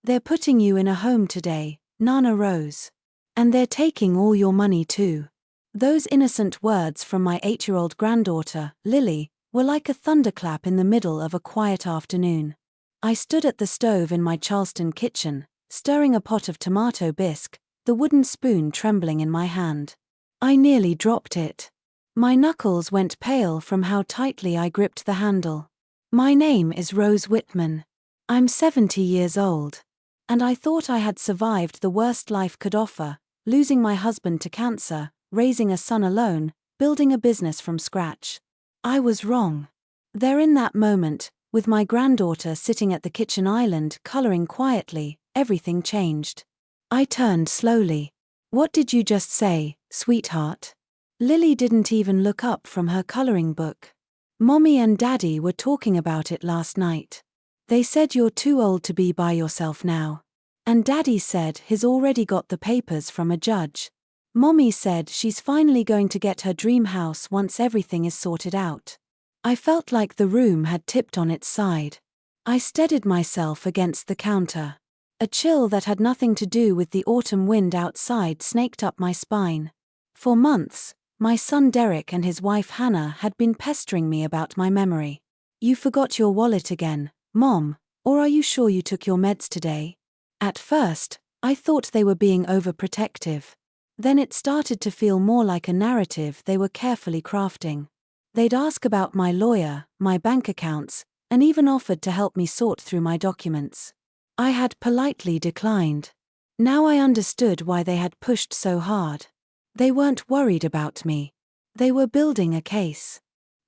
They're putting you in a home today, Nana Rose. And they're taking all your money too. Those innocent words from my 8-year-old granddaughter, Lily, were like a thunderclap in the middle of a quiet afternoon. I stood at the stove in my Charleston kitchen, stirring a pot of tomato bisque, the wooden spoon trembling in my hand. I nearly dropped it. My knuckles went pale from how tightly I gripped the handle. My name is Rose Whitman. I'm 70 years old. And I thought I had survived the worst life could offer, losing my husband to cancer, raising a son alone, building a business from scratch. I was wrong. There in that moment, with my granddaughter sitting at the kitchen island coloring quietly, everything changed. I turned slowly. What did you just say, sweetheart? Lily didn't even look up from her coloring book. Mommy and Daddy were talking about it last night. They said you're too old to be by yourself now. And Daddy said he's already got the papers from a judge. Mommy said she's finally going to get her dream house once everything is sorted out. I felt like the room had tipped on its side. I steadied myself against the counter. A chill that had nothing to do with the autumn wind outside snaked up my spine. For months, my son Derek and his wife Hannah had been pestering me about my memory. You forgot your wallet again, Mom, or are you sure you took your meds today? At first, I thought they were being overprotective. Then it started to feel more like a narrative they were carefully crafting. They'd ask about my lawyer, my bank accounts, and even offered to help me sort through my documents. I had politely declined. Now I understood why they had pushed so hard. They weren't worried about me. They were building a case.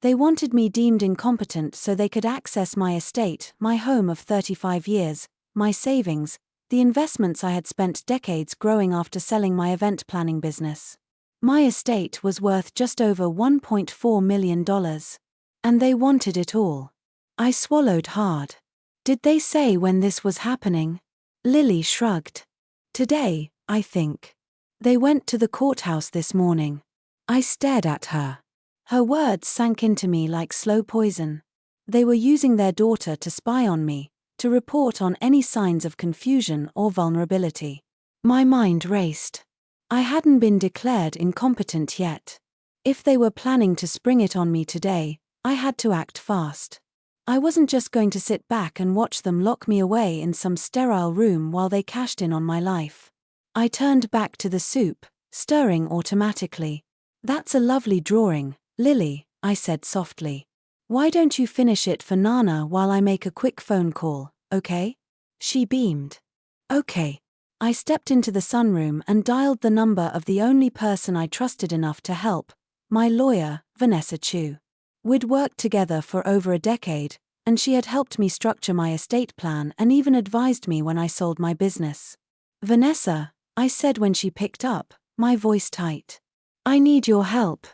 They wanted me deemed incompetent so they could access my estate, my home of 35 years, my savings, the investments I had spent decades growing after selling my event planning business. My estate was worth just over $1.4 million. And they wanted it all. I swallowed hard. Did they say when this was happening? Lily shrugged. Today, I think. They went to the courthouse this morning. I stared at her. Her words sank into me like slow poison. They were using their daughter to spy on me, to report on any signs of confusion or vulnerability. My mind raced. I hadn't been declared incompetent yet. If they were planning to spring it on me today, I had to act fast. I wasn't just going to sit back and watch them lock me away in some sterile room while they cashed in on my life. I turned back to the soup, stirring automatically. That's a lovely drawing, Lily, I said softly. Why don't you finish it for Nana while I make a quick phone call, okay? She beamed. Okay. I stepped into the sunroom and dialed the number of the only person I trusted enough to help, my lawyer, Vanessa Chu. We'd worked together for over a decade, and she had helped me structure my estate plan and even advised me when I sold my business. Vanessa, I said when she picked up, my voice tight. I need your help.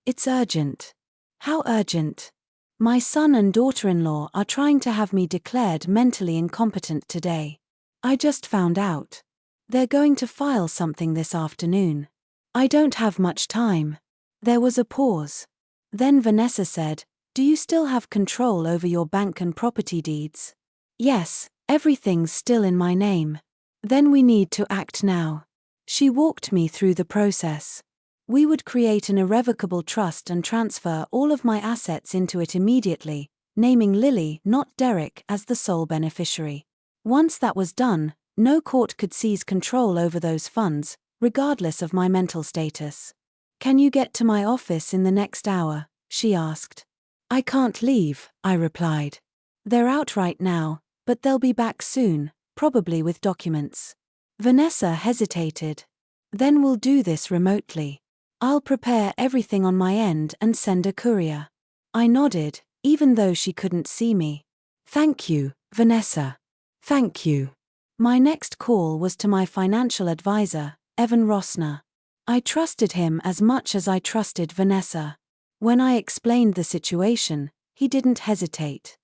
It's urgent. How urgent? My son and daughter-in-law are trying to have me declared mentally incompetent today. I just found out. They're going to file something this afternoon. I don't have much time. There was a pause. Then Vanessa said, do you still have control over your bank and property deeds? Yes, everything's still in my name. Then we need to act now. She walked me through the process. We would create an irrevocable trust and transfer all of my assets into it immediately, naming Lily, not Derek, as the sole beneficiary. Once that was done, no court could seize control over those funds, regardless of my mental status. Can you get to my office in the next hour? She asked. I can't leave, I replied. They're out right now, but they'll be back soon, probably with documents. Vanessa hesitated. Then we'll do this remotely. I'll prepare everything on my end and send a courier. I nodded, even though she couldn't see me. Thank you, Vanessa. Thank you. My next call was to my financial advisor, Evan Rossner. I trusted him as much as I trusted Vanessa. When I explained the situation, he didn't hesitate.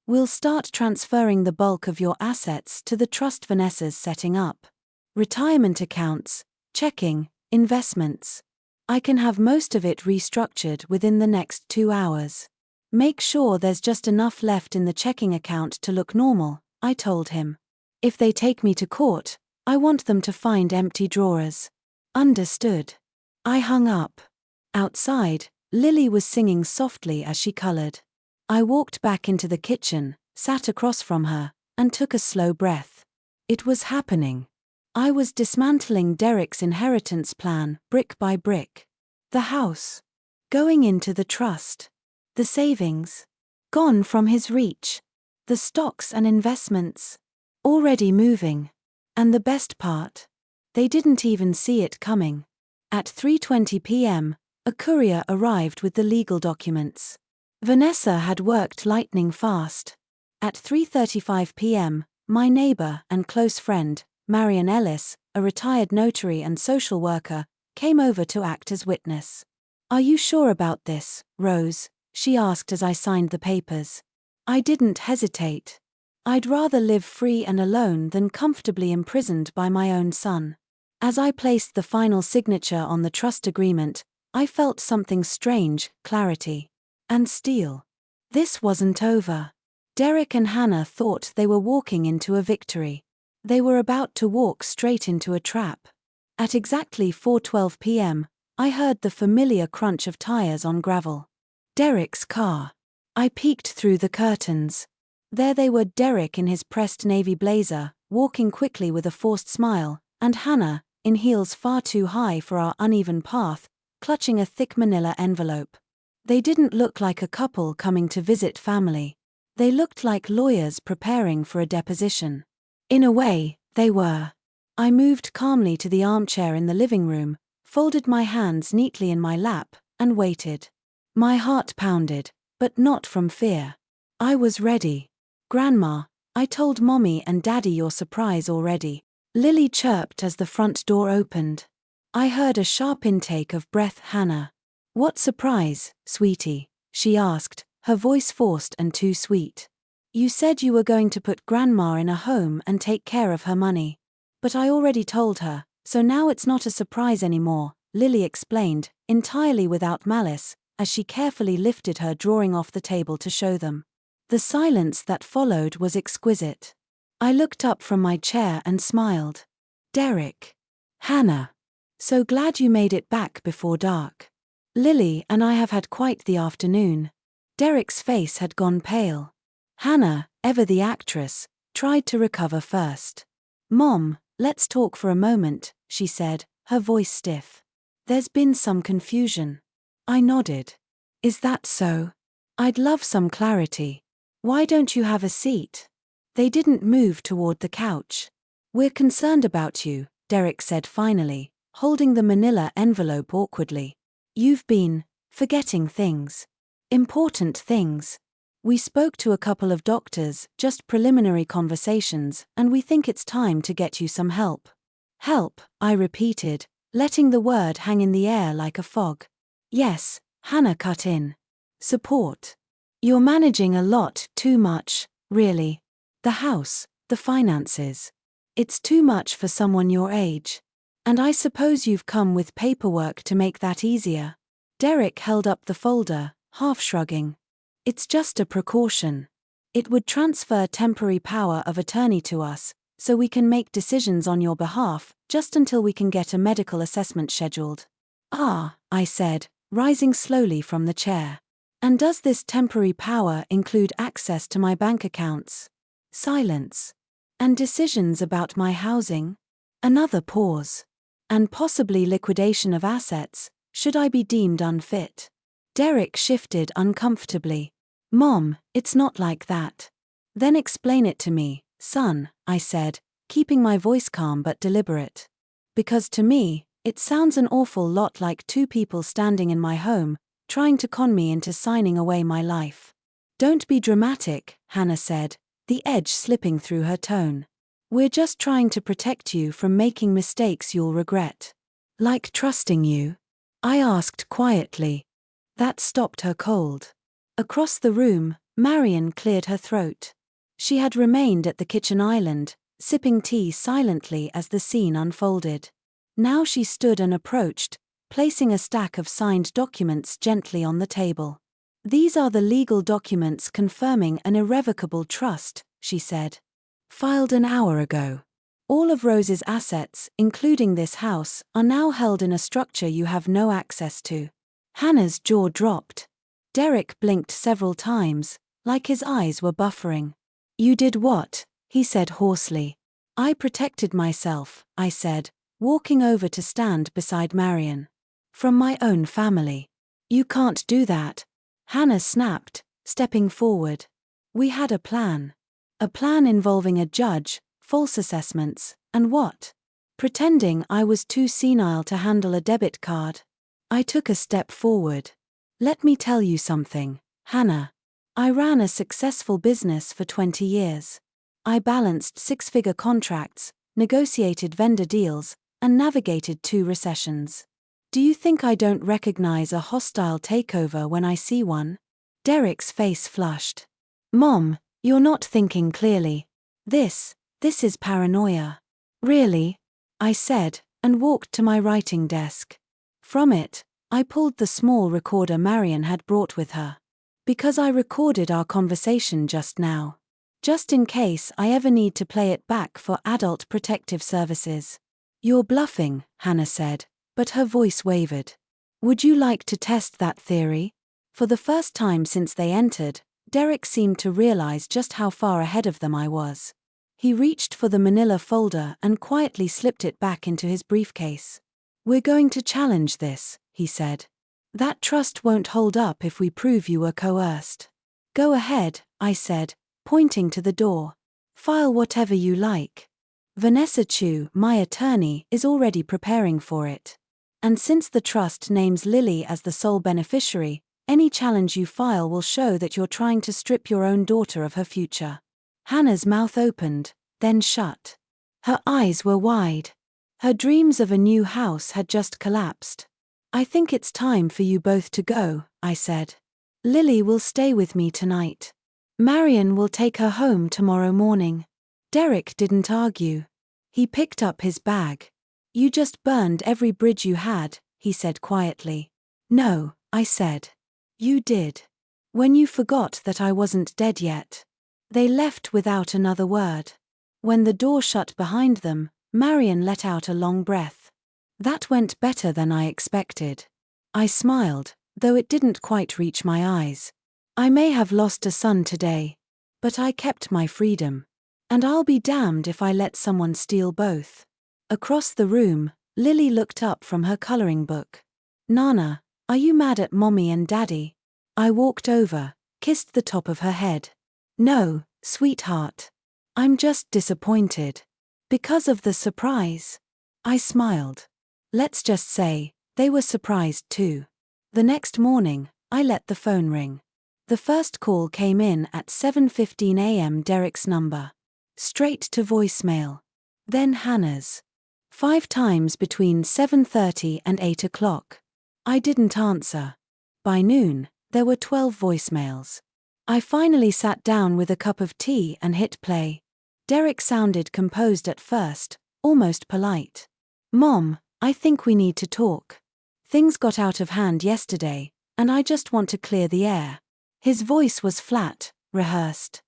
We'll start transferring the bulk of your assets to the trust Vanessa's setting up. Retirement accounts, checking, investments. I can have most of it restructured within the next 2 hours. Make sure there's just enough left in the checking account to look normal, I told him. If they take me to court, I want them to find empty drawers. Understood. I hung up. Outside, Lily was singing softly as she colored. I walked back into the kitchen, sat across from her, and took a slow breath. It was happening. I was dismantling Derek's inheritance plan, brick by brick. The house. Going into the trust. The savings. Gone from his reach. The stocks and investments. Already moving. And the best part? They didn't even see it coming. At 3:20 p.m., a courier arrived with the legal documents. Vanessa had worked lightning fast. At 3:35 p.m., my neighbor and close friend, Marian Ellis, a retired notary and social worker, came over to act as witness. "Are you sure about this, Rose?" she asked as I signed the papers. I didn't hesitate. I'd rather live free and alone than comfortably imprisoned by my own son. As I placed the final signature on the trust agreement, I felt something strange, clarity. And steel. This wasn't over. Derek and Hannah thought they were walking into a victory. They were about to walk straight into a trap. At exactly 4:12 p.m., I heard the familiar crunch of tires on gravel. Derek's car. I peeked through the curtains. There they were, Derek in his pressed navy blazer, walking quickly with a forced smile, and Hannah, in heels far too high for our uneven path, clutching a thick manila envelope. They didn't look like a couple coming to visit family. They looked like lawyers preparing for a deposition. In a way, they were. I moved calmly to the armchair in the living room, folded my hands neatly in my lap, and waited. My heart pounded, but not from fear. I was ready. "Grandma, I told Mommy and Daddy your surprise already," Lily chirped as the front door opened. I heard a sharp intake of breath. "Hannah. What surprise, sweetie?" she asked, her voice forced and too sweet. "You said you were going to put Grandma in a home and take care of her money. But I already told her, so now it's not a surprise anymore," Lily explained, entirely without malice, as she carefully lifted her drawing off the table to show them. The silence that followed was exquisite. I looked up from my chair and smiled. "Derek. Hannah. So glad you made it back before dark. Lily and I have had quite the afternoon." Derek's face had gone pale. Hannah, ever the actress, tried to recover first. "Mom, let's talk for a moment," she said, her voice stiff. "There's been some confusion." I nodded. "Is that so? I'd love some clarity. Why don't you have a seat?" They didn't move toward the couch. "We're concerned about you," Derek said finally, holding the manila envelope awkwardly. "You've been forgetting things. Important things. We spoke to a couple of doctors, just preliminary conversations, and we think it's time to get you some help." "Help," I repeated, letting the word hang in the air like a fog. "Yes," Hannah cut in. "Support. You're managing a lot too much, really. The house, the finances. It's too much for someone your age. And I suppose you've come with paperwork to make that easier." Derek held up the folder, half shrugging. "It's just a precaution. It would transfer temporary power of attorney to us, so we can make decisions on your behalf, just until we can get a medical assessment scheduled." "Ah," I said, rising slowly from the chair. "And does this temporary power include access to my bank accounts? Silence. And decisions about my housing?" Another pause. "And possibly liquidation of assets, should I be deemed unfit?" Derek shifted uncomfortably. "Mom, it's not like that." "Then explain it to me, son," I said, keeping my voice calm but deliberate. "Because to me, it sounds an awful lot like two people standing in my home, trying to con me into signing away my life." "Don't be dramatic," Hannah said, the edge slipping through her tone. "We're just trying to protect you from making mistakes you'll regret." "Like trusting you?" I asked quietly. That stopped her cold. Across the room, Marian cleared her throat. She had remained at the kitchen island, sipping tea silently as the scene unfolded. Now she stood and approached, placing a stack of signed documents gently on the table. "These are the legal documents confirming an irrevocable trust," she said. Filed an hour ago. All of Rose's assets, including this house, are now held in a structure you have no access to. Hannah's jaw dropped. Derek blinked several times, like his eyes were buffering. You did what? He said hoarsely. I protected myself, I said, walking over to stand beside Marion. From my own family. You can't do that. Hannah snapped, stepping forward. We had a plan. A plan involving a judge, false assessments, and what? Pretending I was too senile to handle a debit card. I took a step forward. Let me tell you something, Hannah. I ran a successful business for 20 years. I balanced six-figure contracts, negotiated vendor deals, and navigated 2 recessions. Do you think I don't recognize a hostile takeover when I see one? Derek's face flushed. Mom, you're not thinking clearly. This is paranoia. Really? I said, and walked to my writing desk. From it, I pulled the small recorder Marion had brought with her. Because I recorded our conversation just now. Just in case I ever need to play it back for Adult Protective Services. You're bluffing, Hannah said, but her voice wavered. Would you like to test that theory? For the first time since they entered, Derek seemed to realize just how far ahead of them I was. He reached for the manila folder and quietly slipped it back into his briefcase. We're going to challenge this, he said. That trust won't hold up if we prove you were coerced. Go ahead, I said, pointing to the door. File whatever you like. Vanessa Chu, my attorney, is already preparing for it. And since the trust names Lily as the sole beneficiary, any challenge you file will show that you're trying to strip your own daughter of her future. Hannah's mouth opened, then shut. Her eyes were wide. Her dreams of a new house had just collapsed. I think it's time for you both to go, I said. Lily will stay with me tonight. Marion will take her home tomorrow morning. Derek didn't argue. He picked up his bag. You just burned every bridge you had, he said quietly. No, I said. You did. When you forgot that I wasn't dead yet. They left without another word. When the door shut behind them, Marion let out a long breath. That went better than I expected. I smiled, though it didn't quite reach my eyes. I may have lost a son today, but I kept my freedom. And I'll be damned if I let someone steal both. Across the room, Lily looked up from her coloring book. Nana, are you mad at Mommy and Daddy? I walked over, kissed the top of her head. No, sweetheart. I'm just disappointed. Because of the surprise. I smiled. Let's just say, they were surprised too. The next morning, I let the phone ring. The first call came in at 7:15 a.m. Derek's number. Straight to voicemail. Then Hannah's. 5 times between 7:30 and 8 o'clock. I didn't answer. By noon, there were 12 voicemails. I finally sat down with a cup of tea and hit play. Derek sounded composed at first, almost polite. Mom, I think we need to talk. Things got out of hand yesterday, and I just want to clear the air. His voice was flat, rehearsed.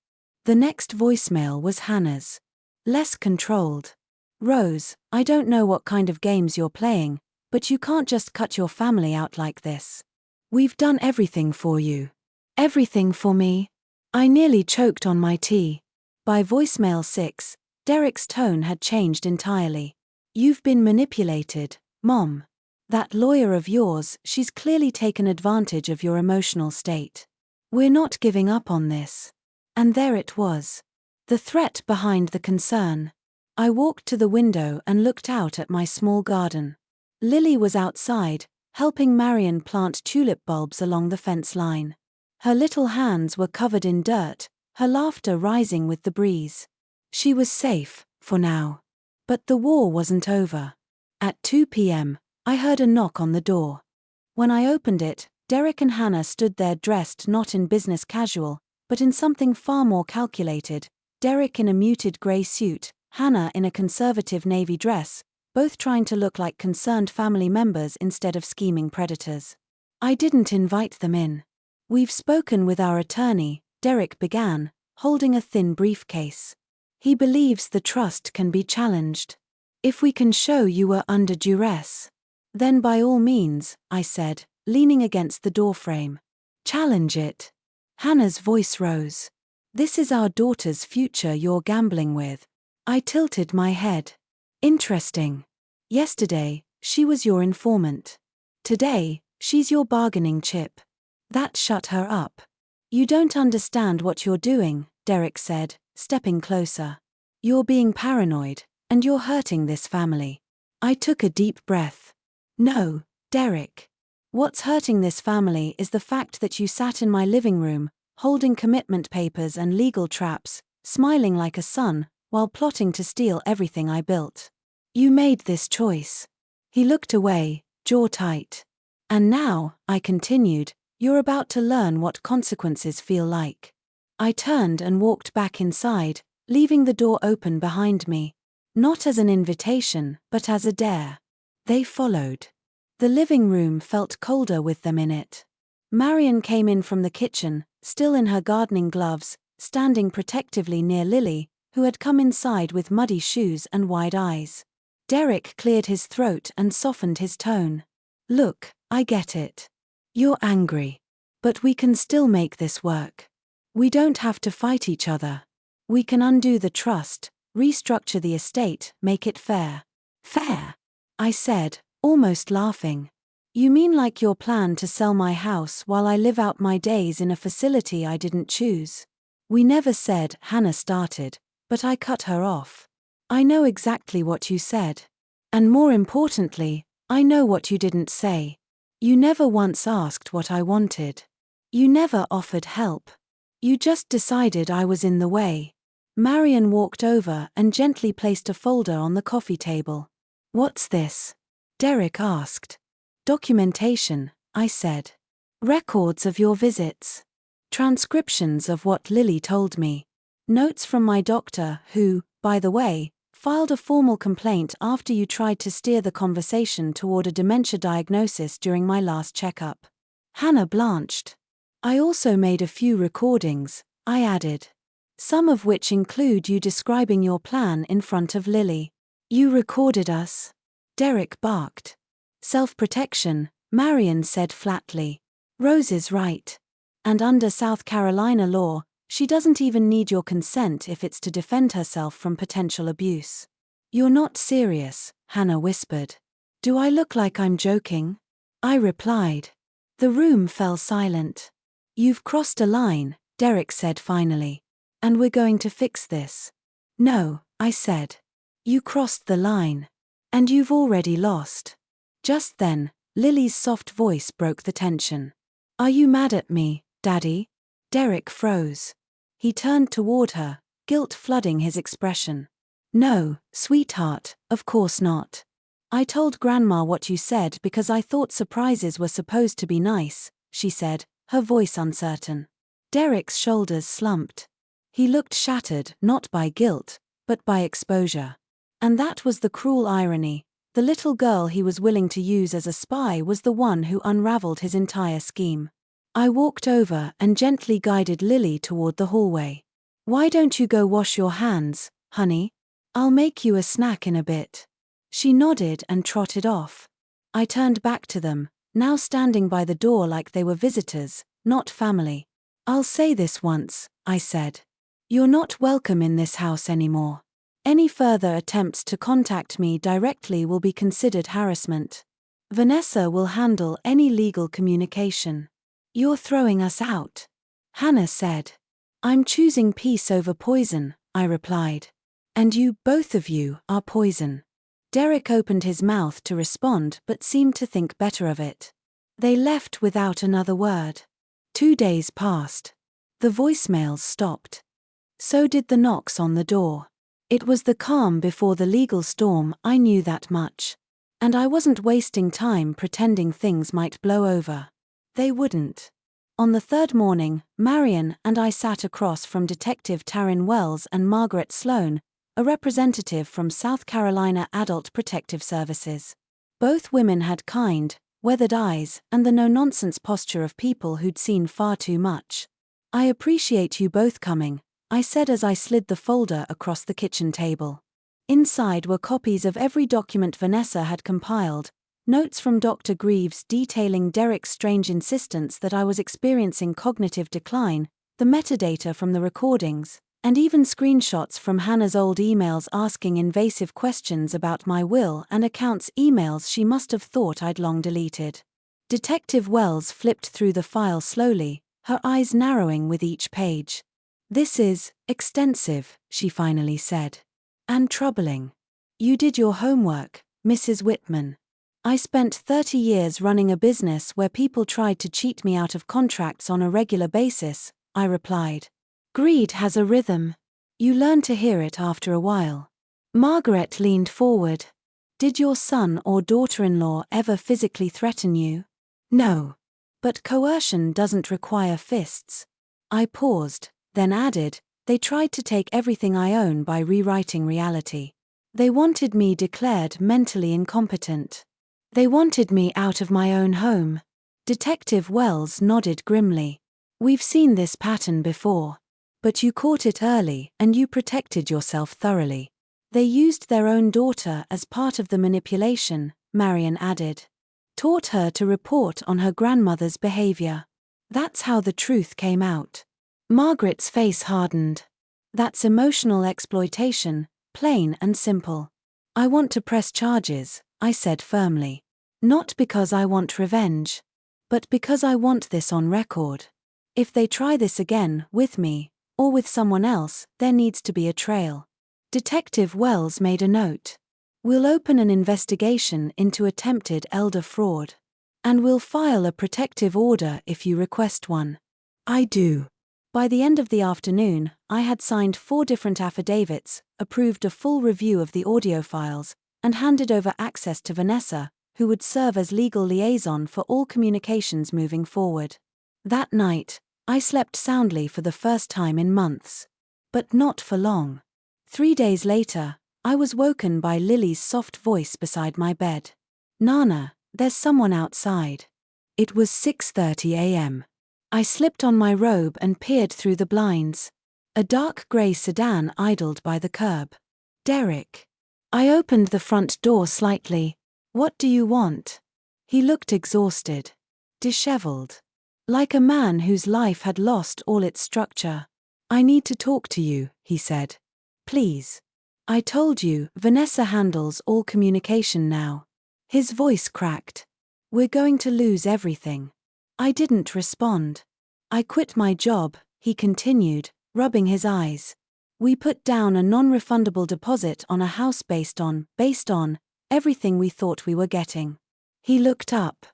The next voicemail was Hannah's. Less controlled. Rose, I don't know what kind of games you're playing, but you can't just cut your family out like this. We've done everything for you. Everything for me? I nearly choked on my tea. By voicemail 6, Derek's tone had changed entirely. You've been manipulated, Mom. That lawyer of yours, she's clearly taken advantage of your emotional state. We're not giving up on this. And there it was. The threat behind the concern. I walked to the window and looked out at my small garden. Lily was outside, helping Marion plant tulip bulbs along the fence line. Her little hands were covered in dirt, her laughter rising with the breeze. She was safe, for now. But the war wasn't over. At 2 p.m., I heard a knock on the door. When I opened it, Derek and Hannah stood there dressed not in business casual, but in something far more calculated, Derek in a muted grey suit, Hannah in a conservative navy dress, both trying to look like concerned family members instead of scheming predators. I didn't invite them in. We've spoken with our attorney, Derek began, holding a thin briefcase. He believes the trust can be challenged. If we can show you were under duress, then by all means, I said, leaning against the doorframe. Challenge it. Hannah's voice rose. This is our daughter's future you're gambling with. I tilted my head. Interesting. Yesterday, she was your informant. Today, she's your bargaining chip. That shut her up. You don't understand what you're doing, Derek said, stepping closer. You're being paranoid, and you're hurting this family. I took a deep breath. No, Derek. What's hurting this family is the fact that you sat in my living room, holding commitment papers and legal traps, smiling like a son, while plotting to steal everything I built. You made this choice. He looked away, jaw tight. And now, I continued, you're about to learn what consequences feel like. I turned and walked back inside, leaving the door open behind me. Not as an invitation, but as a dare. They followed. The living room felt colder with them in it. Marion came in from the kitchen, still in her gardening gloves, standing protectively near Lily, who had come inside with muddy shoes and wide eyes. Derek cleared his throat and softened his tone. Look, I get it. You're angry. But we can still make this work. We don't have to fight each other. We can undo the trust, restructure the estate, make it fair. Fair? I said, almost laughing. You mean like your plan to sell my house while I live out my days in a facility I didn't choose? We never said, Hannah started, but I cut her off. I know exactly what you said. And more importantly, I know what you didn't say. You never once asked what I wanted. You never offered help. You just decided I was in the way. Marion walked over and gently placed a folder on the coffee table. What's this? Derek asked. Documentation, I said. Records of your visits. Transcriptions of what Lily told me. Notes from my doctor who, by the way, filed a formal complaint after you tried to steer the conversation toward a dementia diagnosis during my last checkup. Hannah blanched. I also made a few recordings, I added. Some of which include you describing your plan in front of Lily. You recorded us? Derek barked. Self-protection, Marion said flatly. Rose is right. And under South Carolina law, she doesn't even need your consent if it's to defend herself from potential abuse. You're not serious, Hannah whispered. Do I look like I'm joking? I replied. The room fell silent. You've crossed a line, Derek said finally. And we're going to fix this. No, I said. You crossed the line. And you've already lost. Just then, Lily's soft voice broke the tension. Are you mad at me, Daddy? Derek froze. He turned toward her, guilt flooding his expression. No, sweetheart, of course not. I told Grandma what you said because I thought surprises were supposed to be nice, she said, her voice uncertain. Derek's shoulders slumped. He looked shattered not by guilt, but by exposure. And that was the cruel irony. The little girl he was willing to use as a spy was the one who unraveled his entire scheme. I walked over and gently guided Lily toward the hallway. Why don't you go wash your hands, honey? I'll make you a snack in a bit. She nodded and trotted off. I turned back to them, now standing by the door like they were visitors, not family. I'll say this once, I said. You're not welcome in this house anymore. Any further attempts to contact me directly will be considered harassment. Vanessa will handle any legal communication. You're throwing us out, Hannah said. I'm choosing peace over poison, I replied. And you, both of you, are poison. Derek opened his mouth to respond but seemed to think better of it. They left without another word. 2 days passed. The voicemails stopped. So did the knocks on the door. It was the calm before the legal storm, I knew that much. And I wasn't wasting time pretending things might blow over. They wouldn't. On the third morning, Marion and I sat across from Detective Taryn Wells and Margaret Sloan, a representative from South Carolina Adult Protective Services. Both women had kind, weathered eyes and the no-nonsense posture of people who'd seen far too much. I appreciate you both coming, I said as I slid the folder across the kitchen table. Inside were copies of every document Vanessa had compiled, notes from Dr. Greaves detailing Derek's strange insistence that I was experiencing cognitive decline, the metadata from the recordings, and even screenshots from Hannah's old emails asking invasive questions about my will and accounts, emails she must have thought I'd long deleted. Detective Wells flipped through the file slowly, her eyes narrowing with each page. "This is extensive," she finally said. "And troubling. You did your homework, Mrs. Whitman." "I spent 30 years running a business where people tried to cheat me out of contracts on a regular basis," I replied. "Greed has a rhythm. You learn to hear it after a while." Margaret leaned forward. "Did your son or daughter-in-law ever physically threaten you?" "No. But coercion doesn't require fists." I paused, then added, "They tried to take everything I own by rewriting reality. They wanted me declared mentally incompetent. They wanted me out of my own home." Detective Wells nodded grimly. "We've seen this pattern before. But you caught it early and you protected yourself thoroughly." "They used their own daughter as part of the manipulation," Marion added. "Taught her to report on her grandmother's behavior. That's how the truth came out." Margaret's face hardened. "That's emotional exploitation, plain and simple." "I want to press charges," I said firmly. "Not because I want revenge. But because I want this on record. If they try this again, with me, or with someone else, there needs to be a trail." Detective Wells made a note. "We'll open an investigation into attempted elder fraud. And we'll file a protective order if you request one." "I do." By the end of the afternoon, I had signed 4 different affidavits, approved a full review of the audio files, and handed over access to Vanessa, who would serve as legal liaison for all communications moving forward. That night, I slept soundly for the first time in months. But not for long. 3 days later, I was woken by Lily's soft voice beside my bed. "Nana, there's someone outside." It was 6:30 a.m. I slipped on my robe and peered through the blinds. A dark grey sedan idled by the curb. "Derek." I opened the front door slightly. "What do you want?" He looked exhausted. Disheveled. Like a man whose life had lost all its structure. "I need to talk to you," he said. "Please." "I told you, Vanessa handles all communication now." His voice cracked. "We're going to lose everything." I didn't respond. "I quit my job," he continued, rubbing his eyes. "We put down a non-refundable deposit on a house based on everything we thought we were getting." He looked up.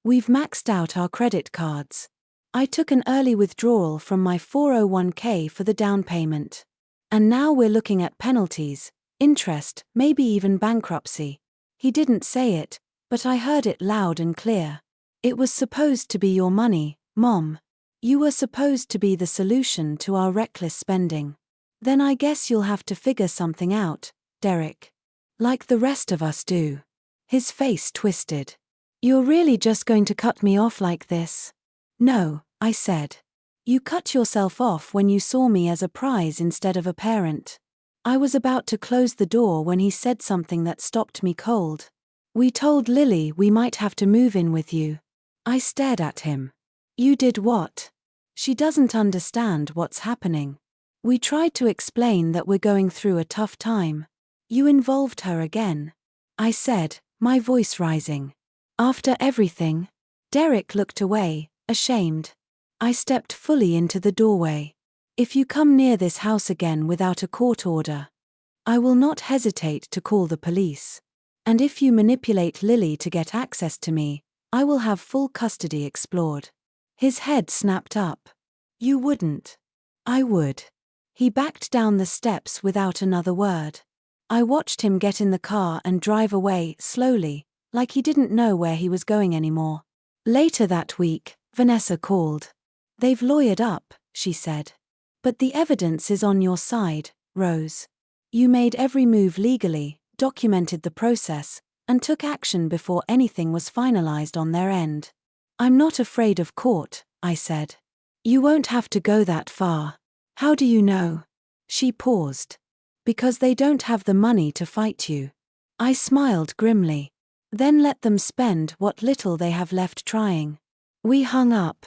"We've maxed out our credit cards. I took an early withdrawal from my 401k for the down payment. And now we're looking at penalties, interest, maybe even bankruptcy." He didn't say it, but I heard it loud and clear. "It was supposed to be your money, Mom. You were supposed to be the solution to our reckless spending. Then I guess you'll have to figure something out, Derek. Like the rest of us do." His face twisted. "You're really just going to cut me off like this?" "No," I said. "You cut yourself off when you saw me as a prize instead of a parent." I was about to close the door when he said something that stopped me cold. "We told Lily we might have to move in with you." I stared at him. "You did what?" "She doesn't understand what's happening. We tried to explain that we're going through a tough time. You involved her again," I said, my voice rising. "After everything?" Derek looked away, ashamed. I stepped fully into the doorway. "If you come near this house again without a court order, I will not hesitate to call the police. And if you manipulate Lily to get access to me, I will have full custody explored." His head snapped up. "You wouldn't." "I would." He backed down the steps without another word. I watched him get in the car and drive away, slowly, like he didn't know where he was going anymore. Later that week, Vanessa called. "They've lawyered up," she said. "But the evidence is on your side, Rose. You made every move legally, documented the process, and took action before anything was finalized on their end." "I'm not afraid of court," I said. "You won't have to go that far." How do you know? She paused. Because they don't have the money to fight you. I smiled grimly. Then let them spend what little they have left trying. We hung up.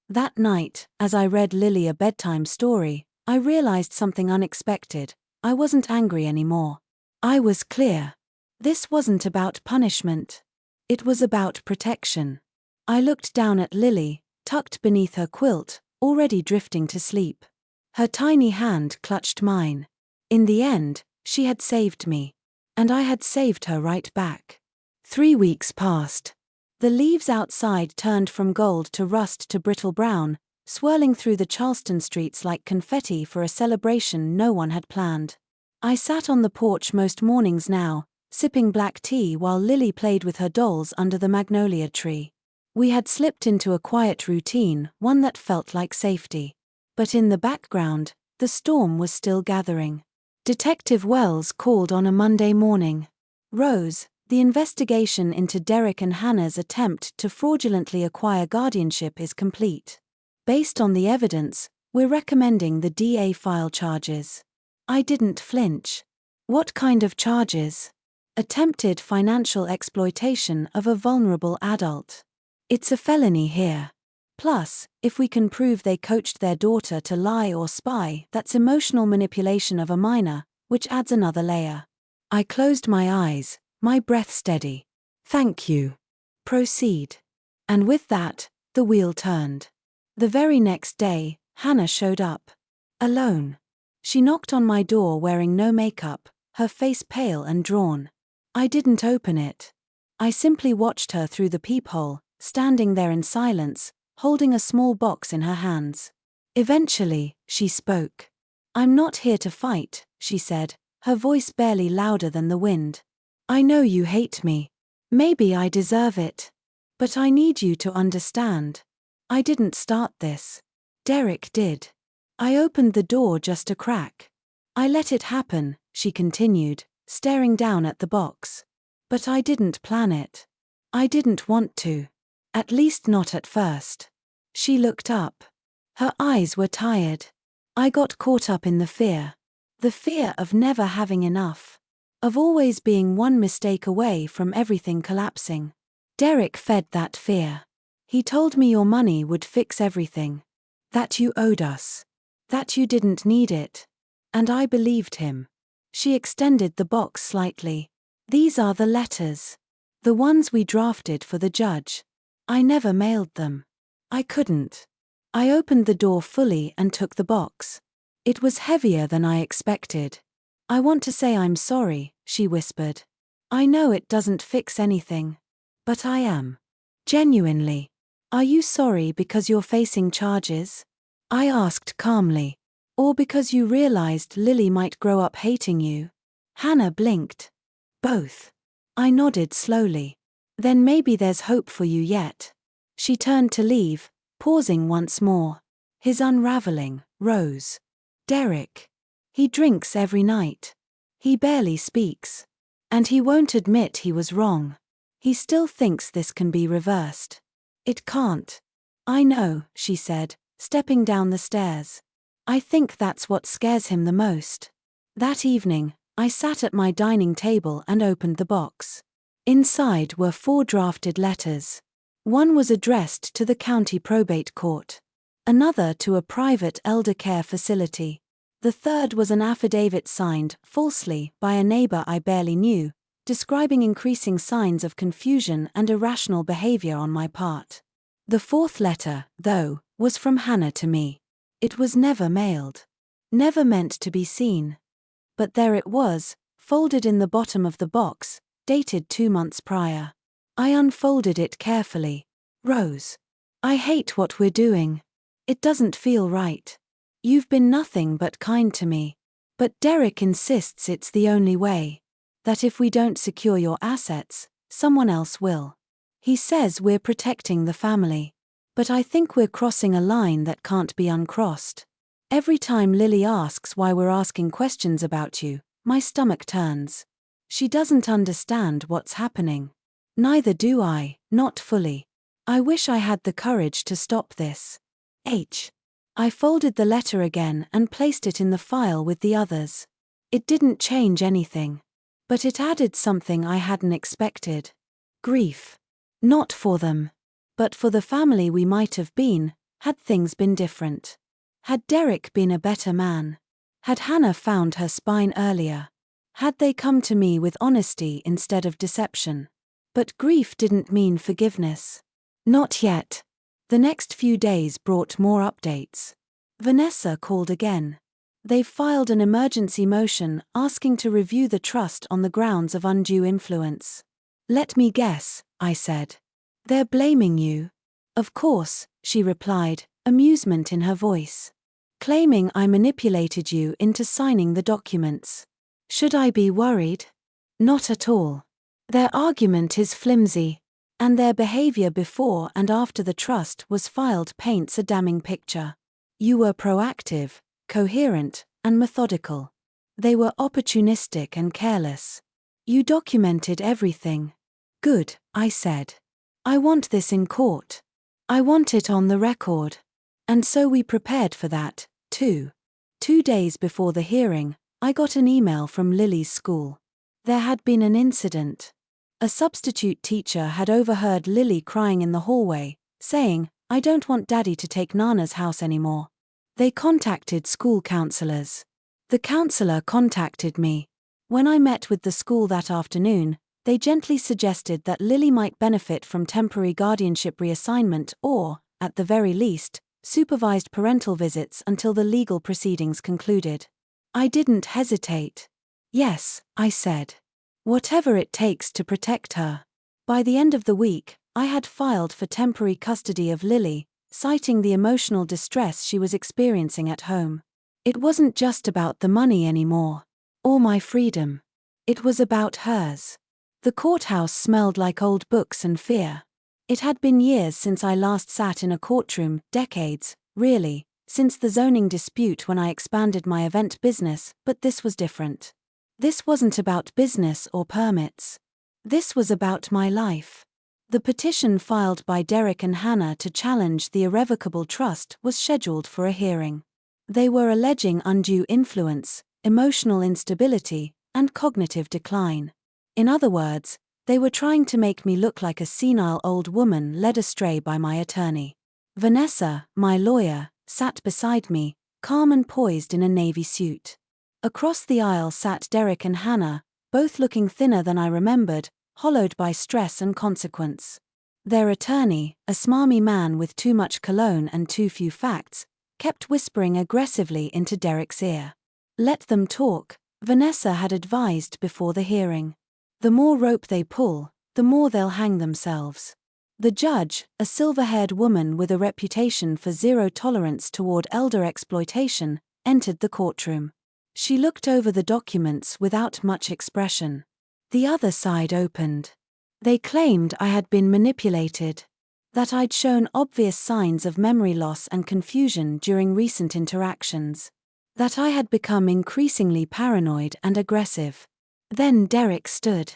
That night, as I read Lily a bedtime story, I realized something unexpected. I wasn't angry anymore. I was clear. This wasn't about punishment. It was about protection. I looked down at Lily, tucked beneath her quilt, already drifting to sleep. Her tiny hand clutched mine. In the end, she had saved me. And I had saved her right back. 3 weeks passed. The leaves outside turned from gold to rust to brittle brown, swirling through the Charleston streets like confetti for a celebration no one had planned. I sat on the porch most mornings now, sipping black tea while Lily played with her dolls under the magnolia tree. We had slipped into a quiet routine, one that felt like safety. But in the background, the storm was still gathering. Detective Wells called on a Monday morning. Rose, the investigation into Derek and Hannah's attempt to fraudulently acquire guardianship is complete. Based on the evidence, we're recommending the DA file charges. I didn't flinch. What kind of charges? Attempted financial exploitation of a vulnerable adult. It's a felony here. Plus, if we can prove they coached their daughter to lie or spy, that's emotional manipulation of a minor, which adds another layer. I closed my eyes, my breath steady. Thank you. Proceed. And with that, the wheel turned. The very next day, Hannah showed up. Alone. She knocked on my door wearing no makeup, her face pale and drawn. I didn't open it. I simply watched her through the peephole, standing there in silence, holding a small box in her hands. Eventually, she spoke. I'm not here to fight, she said, her voice barely louder than the wind. I know you hate me. Maybe I deserve it. But I need you to understand. I didn't start this. Derek did. I opened the door just a crack. I let it happen, she continued, staring down at the box. But I didn't plan it. I didn't want to. At least not at first. She looked up. Her eyes were tired. I got caught up in the fear. The fear of never having enough. Of always being one mistake away from everything collapsing. Derek fed that fear. He told me your money would fix everything. That you owed us. That you didn't need it. And I believed him. She extended the box slightly. These are the letters. The ones we drafted for the judge. I never mailed them. I couldn't. I opened the door fully and took the box. It was heavier than I expected. I want to say I'm sorry, she whispered. I know it doesn't fix anything. But I am. Genuinely. Are you sorry because you're facing charges? I asked calmly. Or because you realized Lily might grow up hating you? Hannah blinked. Both. I nodded slowly. Then maybe there's hope for you yet. She turned to leave, pausing once more. His unraveling, Rose. Derek. He drinks every night. He barely speaks. And he won't admit he was wrong. He still thinks this can be reversed. It can't. I know, she said, stepping down the stairs. I think that's what scares him the most. That evening, I sat at my dining table and opened the box. Inside were 4 drafted letters. One was addressed to the county probate court. Another to a private elder care facility. The third was an affidavit signed, falsely, by a neighbor I barely knew, describing increasing signs of confusion and irrational behavior on my part. The 4th letter, though, was from Hannah to me. It was never mailed. Never meant to be seen. But there it was, folded in the bottom of the box, dated 2 months prior. I unfolded it carefully. Rose. I hate what we're doing. It doesn't feel right. You've been nothing but kind to me. But Derek insists it's the only way. That if we don't secure your assets, someone else will. He says we're protecting the family. But I think we're crossing a line that can't be uncrossed. Every time Lily asks why we're asking questions about you, my stomach turns. She doesn't understand what's happening. Neither do I, not fully. I wish I had the courage to stop this. I folded the letter again and placed it in the file with the others. It didn't change anything. But it added something I hadn't expected. Grief. Not for them. But for the family we might have been, had things been different. Had Derek been a better man? Had Hannah found her spine earlier? Had they come to me with honesty instead of deception? But grief didn't mean forgiveness. Not yet. The next few days brought more updates. Vanessa called again. They've filed an emergency motion asking to review the trust on the grounds of undue influence. Let me guess, I said. They're blaming you. Of course, she replied, amusement in her voice. Claiming I manipulated you into signing the documents. Should I be worried? Not at all. Their argument is flimsy, and their behavior before and after the trust was filed paints a damning picture. You were proactive, coherent, and methodical. They were opportunistic and careless. You documented everything. Good, I said. I want this in court. I want it on the record. And so we prepared for that, too. 2 days before the hearing, I got an email from Lily's school. There had been an incident. A substitute teacher had overheard Lily crying in the hallway, saying, "I don't want Daddy to take Nana's house anymore." They contacted school counselors. The counselor contacted me. When I met with the school that afternoon, they gently suggested that Lily might benefit from temporary guardianship reassignment or, at the very least, supervised parental visits until the legal proceedings concluded. I didn't hesitate. Yes, I said. Whatever it takes to protect her. By the end of the week, I had filed for temporary custody of Lily, citing the emotional distress she was experiencing at home. It wasn't just about the money anymore, or my freedom. It was about hers. The courthouse smelled like old books and fear. It had been years since I last sat in a courtroom, decades, really, since the zoning dispute when I expanded my event business, but this was different. This wasn't about business or permits. This was about my life. The petition filed by Derek and Hannah to challenge the irrevocable trust was scheduled for a hearing. They were alleging undue influence, emotional instability, and cognitive decline. In other words, they were trying to make me look like a senile old woman led astray by my attorney. Vanessa, my lawyer, sat beside me, calm and poised in a navy suit. Across the aisle sat Derek and Hannah, both looking thinner than I remembered, hollowed by stress and consequence. Their attorney, a smarmy man with too much cologne and too few facts, kept whispering aggressively into Derek's ear. Let them talk, Vanessa had advised before the hearing. The more rope they pull, the more they'll hang themselves. The judge, a silver-haired woman with a reputation for zero tolerance toward elder exploitation, entered the courtroom. She looked over the documents without much expression. The other side opened. They claimed I had been manipulated, that I'd shown obvious signs of memory loss and confusion during recent interactions, that I had become increasingly paranoid and aggressive. Then Derek stood.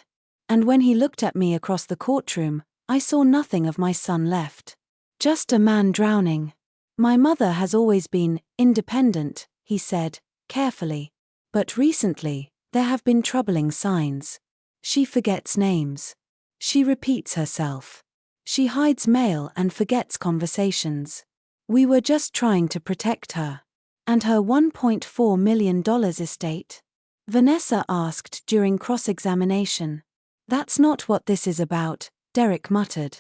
And when he looked at me across the courtroom, I saw nothing of my son left. Just a man drowning. My mother has always been independent, he said, carefully. But recently, there have been troubling signs. She forgets names. She repeats herself. She hides mail and forgets conversations. We were just trying to protect her. And her $1.4 million estate? Vanessa asked during cross-examination. That's not what this is about, Derek muttered.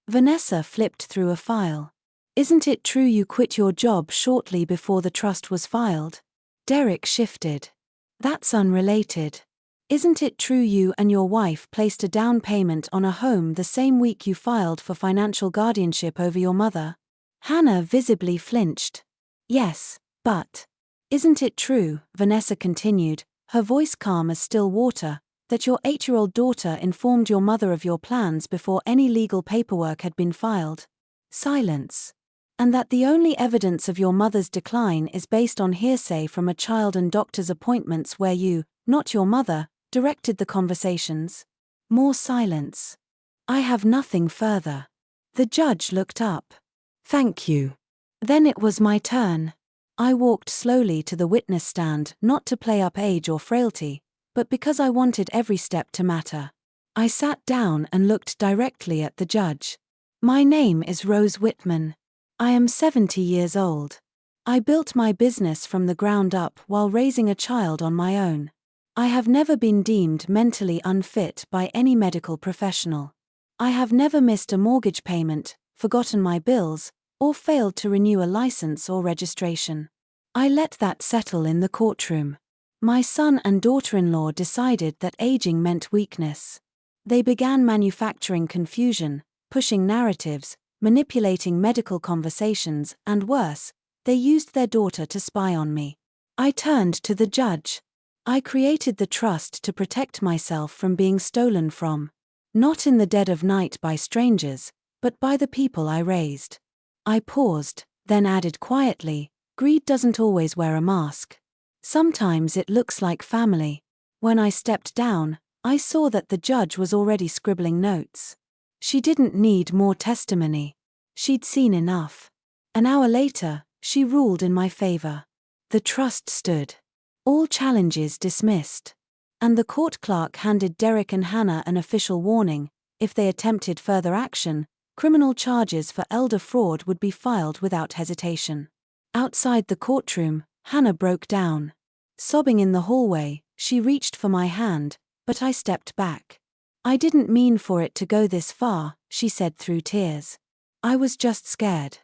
Vanessa flipped through a file. Isn't it true you quit your job shortly before the trust was filed? Derek shifted. That's unrelated. Isn't it true you and your wife placed a down payment on a home the same week you filed for financial guardianship over your mother? Hannah visibly flinched. Yes, but isn't it true, Vanessa continued, her voice calm as still water, that your 8-year-old daughter informed your mother of your plans before any legal paperwork had been filed? Silence. And that the only evidence of your mother's decline is based on hearsay from a child and doctor's appointments where you, not your mother, directed the conversations? More silence. I have nothing further. The judge looked up. Thank you. Then it was my turn. I walked slowly to the witness stand, not to play up age or frailty, but because I wanted every step to matter. I sat down and looked directly at the judge. My name is Rose Whitman. I am 70 years old. I built my business from the ground up while raising a child on my own. I have never been deemed mentally unfit by any medical professional. I have never missed a mortgage payment, forgotten my bills, or failed to renew a license or registration. I let that settle in the courtroom. My son and daughter-in-law decided that aging meant weakness. They began manufacturing confusion, pushing narratives, manipulating medical conversations, and worse, they used their daughter to spy on me. I turned to the judge. I created the trust to protect myself from being stolen from. Not in the dead of night by strangers, but by the people I raised. I paused, then added quietly, greed doesn't always wear a mask. Sometimes it looks like family. When I stepped down, I saw that the judge was already scribbling notes. She didn't need more testimony. She'd seen enough. An hour later, she ruled in my favor. The trust stood. All challenges dismissed. And the court clerk handed Derek and Hannah an official warning: if they attempted further action, criminal charges for elder fraud would be filed without hesitation. Outside the courtroom, Hannah broke down. Sobbing in the hallway, she reached for my hand, but I stepped back. I didn't mean for it to go this far, she said through tears. I was just scared.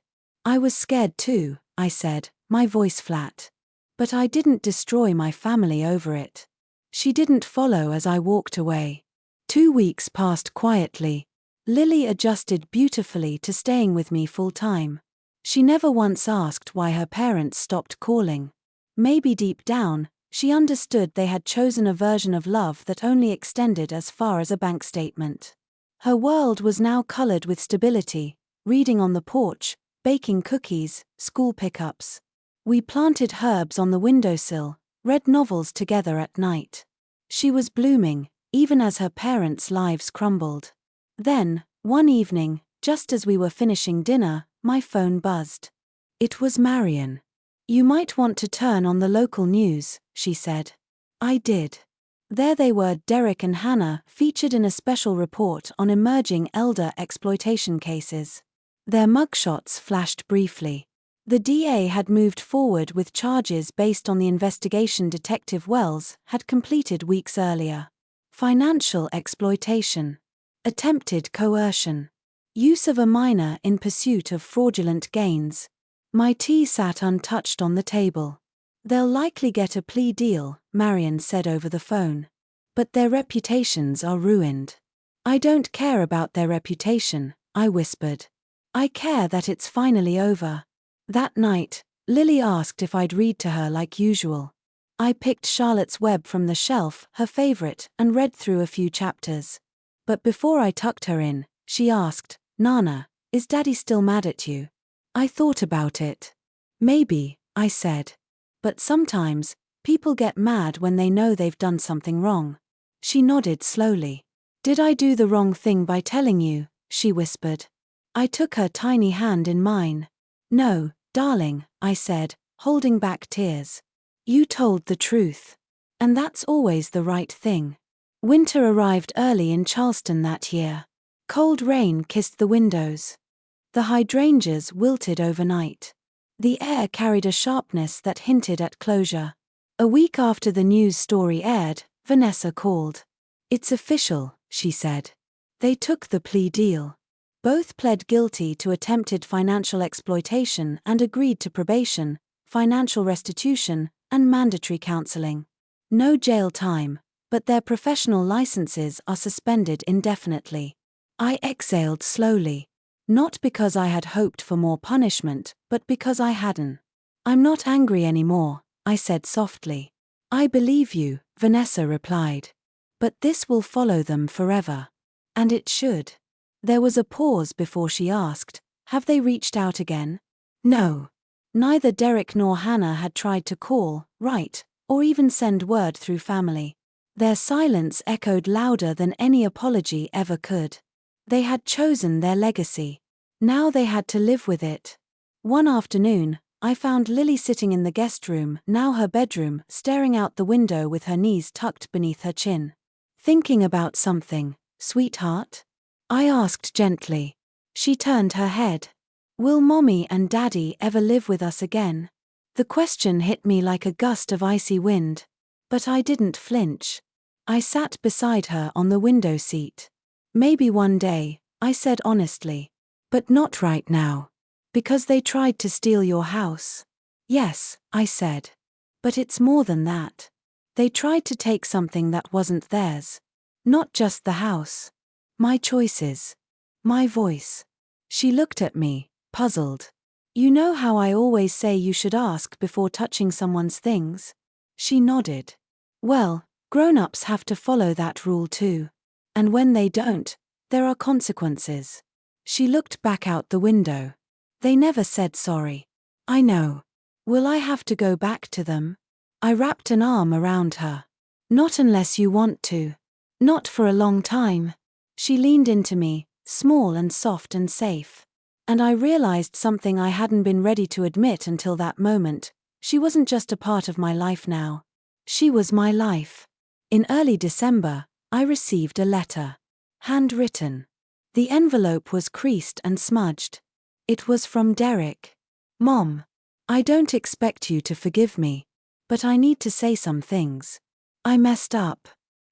I was scared too, I said, my voice flat. But I didn't destroy my family over it. She didn't follow as I walked away. 2 weeks passed quietly. Lily adjusted beautifully to staying with me full-time. She never once asked why her parents stopped calling. Maybe deep down, she understood they had chosen a version of love that only extended as far as a bank statement. Her world was now colored with stability: reading on the porch, baking cookies, school pickups. We planted herbs on the windowsill, read novels together at night. She was blooming, even as her parents' lives crumbled. Then, one evening, just as we were finishing dinner, my phone buzzed. It was Marion. You might want to turn on the local news, she said. I did. There they were, Derek and Hannah, featured in a special report on emerging elder exploitation cases. Their mugshots flashed briefly. The DA had moved forward with charges based on the investigation Detective Wells had completed weeks earlier. Financial exploitation. Attempted coercion. Use of a minor in pursuit of fraudulent gains. My tea sat untouched on the table. They'll likely get a plea deal, Marion said over the phone. But their reputations are ruined. I don't care about their reputation, I whispered. I care that it's finally over. That night, Lily asked if I'd read to her like usual. I picked Charlotte's Web from the shelf, her favorite, and read through a few chapters. But before I tucked her in, she asked, Nana, is Daddy still mad at you? I thought about it. Maybe, I said. But sometimes, people get mad when they know they've done something wrong. She nodded slowly. Did I do the wrong thing by telling you? She whispered. I took her tiny hand in mine. No, darling, I said, holding back tears. You told the truth. And that's always the right thing. Winter arrived early in Charleston that year. Cold rain kissed the windows. The hydrangeas wilted overnight. The air carried a sharpness that hinted at closure. A week after the news story aired, Vanessa called. It's official, she said. They took the plea deal. Both pled guilty to attempted financial exploitation and agreed to probation, financial restitution, and mandatory counseling. No jail time, but their professional licenses are suspended indefinitely. I exhaled slowly. Not because I had hoped for more punishment, but because I hadn't. I'm not angry anymore, I said softly. I believe you, Vanessa replied. But this will follow them forever. And it should. There was a pause before she asked, have they reached out again? No. Neither Derek nor Hannah had tried to call, write, or even send word through family. Their silence echoed louder than any apology ever could. They had chosen their legacy. Now they had to live with it. One afternoon, I found Lily sitting in the guest room, now her bedroom, staring out the window with her knees tucked beneath her chin. Thinking about something, sweetheart? I asked gently. She turned her head. Will Mommy and Daddy ever live with us again? The question hit me like a gust of icy wind. But I didn't flinch. I sat beside her on the window seat. Maybe one day, I said honestly. But not right now. Because they tried to steal your house. Yes, I said. But it's more than that. They tried to take something that wasn't theirs. Not just the house. My choices. My voice. She looked at me, puzzled. You know how I always say you should ask before touching someone's things? She nodded. Well, grown-ups have to follow that rule too. And when they don't, there are consequences. She looked back out the window. They never said sorry. I know. Will I have to go back to them? I wrapped an arm around her. Not unless you want to. Not for a long time. She leaned into me, small and soft and safe. And I realized something I hadn't been ready to admit until that moment. She wasn't just a part of my life now. She was my life. In early December, I received a letter. Handwritten. The envelope was creased and smudged. It was from Derek. Mom, I don't expect you to forgive me, but I need to say some things. I messed up.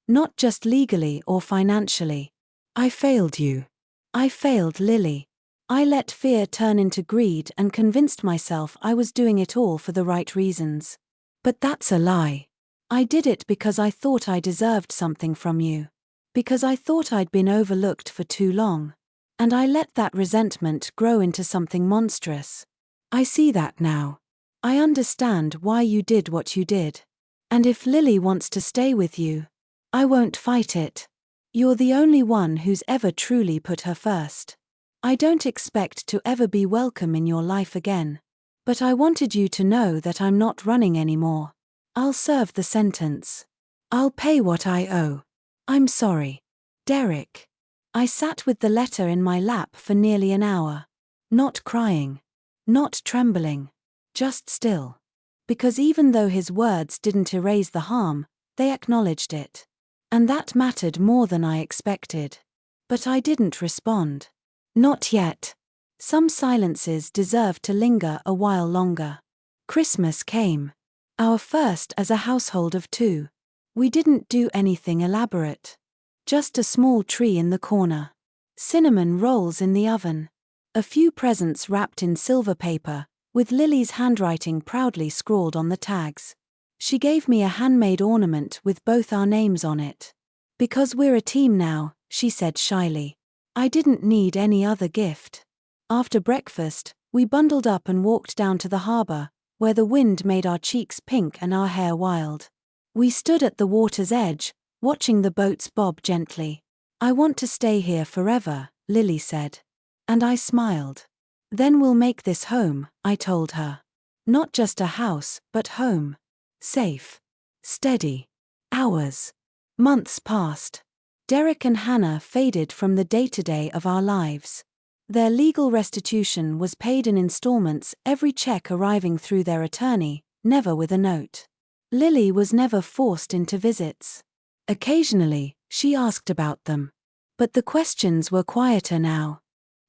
Not just legally or financially. I failed you. I failed Lily. I let fear turn into greed and convinced myself I was doing it all for the right reasons. But that's a lie. I did it because I thought I deserved something from you. Because I thought I'd been overlooked for too long. And I let that resentment grow into something monstrous. I see that now. I understand why you did what you did. And if Lily wants to stay with you, I won't fight it. You're the only one who's ever truly put her first. I don't expect to ever be welcome in your life again. But I wanted you to know that I'm not running anymore. I'll serve the sentence. I'll pay what I owe. I'm sorry. Derek. I sat with the letter in my lap for nearly an hour. Not crying. Not trembling. Just still. Because even though his words didn't erase the harm, they acknowledged it. And that mattered more than I expected. But I didn't respond. Not yet. Some silences deserved to linger a while longer. Christmas came. Our first as a household of two. We didn't do anything elaborate. Just a small tree in the corner. Cinnamon rolls in the oven. A few presents wrapped in silver paper, with Lily's handwriting proudly scrawled on the tags. She gave me a handmade ornament with both our names on it. Because we're a team now, she said shyly. I didn't need any other gift. After breakfast, we bundled up and walked down to the harbor, where the wind made our cheeks pink and our hair wild. We stood at the water's edge, watching the boats bob gently. I want to stay here forever, Lily said. And I smiled. Then we'll make this home, I told her. Not just a house, but home. Safe. Steady. Hours. Months passed. Derek and Hannah faded from the day-to-day of our lives. Their legal restitution was paid in installments, every check arriving through their attorney, never with a note. Lily was never forced into visits. Occasionally, she asked about them. But the questions were quieter now.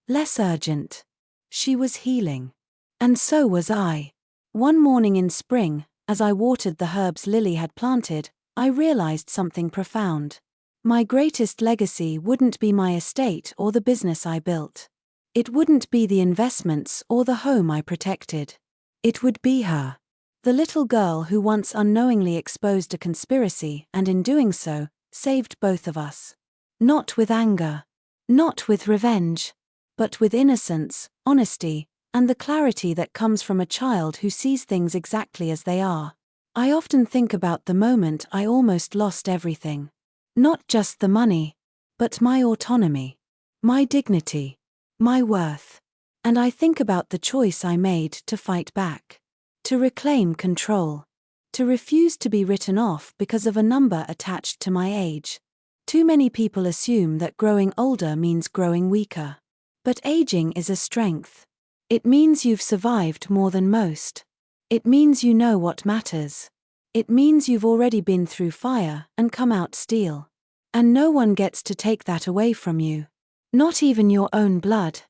Less urgent. She was healing. And so was I. One morning in spring, as I watered the herbs Lily had planted, I realized something profound. My greatest legacy wouldn't be my estate or the business I built. It wouldn't be the investments or the home I protected. It would be her. The little girl who once unknowingly exposed a conspiracy and in doing so, saved both of us. Not with anger. Not with revenge. But with innocence, honesty, and the clarity that comes from a child who sees things exactly as they are. I often think about the moment I almost lost everything. Not just the money, but my autonomy, my dignity, my worth. And I think about the choice I made to fight back. To reclaim control. To refuse to be written off because of a number attached to my age. Too many people assume that growing older means growing weaker. But aging is a strength. It means you've survived more than most. It means you know what matters. It means you've already been through fire and come out steel. And no one gets to take that away from you. Not even your own blood.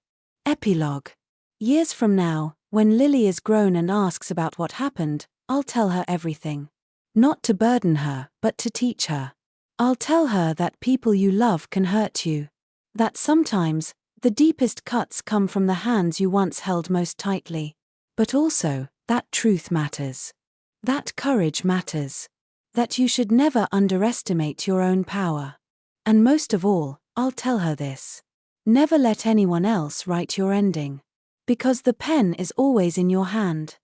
Epilogue. Years from now, when Lily is grown and asks about what happened, I'll tell her everything. Not to burden her, but to teach her. I'll tell her that people you love can hurt you. That sometimes, the deepest cuts come from the hands you once held most tightly. But also, that truth matters. That courage matters. That you should never underestimate your own power. And most of all, I'll tell her this. Never let anyone else write your ending. Because the pen is always in your hand.